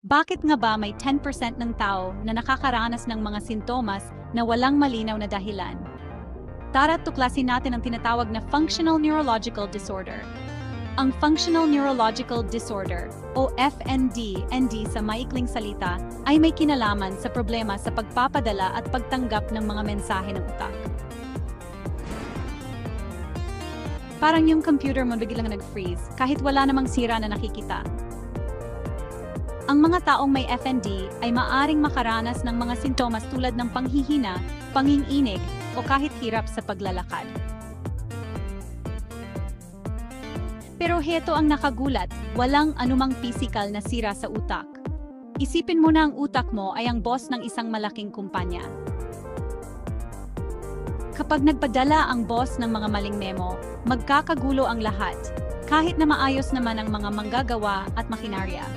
Bakit nga ba may 10% ng tao na nakakaranas ng mga sintomas na walang malinaw na dahilan? Tara't tuklasin natin ang tinatawag na Functional Neurological Disorder. Ang Functional Neurological Disorder o FND sa maikling salita ay may kinalaman sa problema sa pagpapadala at pagtanggap ng mga mensahe ng utak. Parang yung computer mo biglang nag-freeze kahit wala namang sira na nakikita. Ang mga taong may FND ay maaring makaranas ng mga sintomas tulad ng panghihina, panginginig, o kahit hirap sa paglalakad. Pero heto ang nakagulat, walang anumang pisikal na sira sa utak. Isipin mo na ang utak mo ay ang boss ng isang malaking kumpanya. Kapag nagpadala ang boss ng mga maling memo, magkakagulo ang lahat, kahit na maayos naman ang mga manggagawa at makinarya.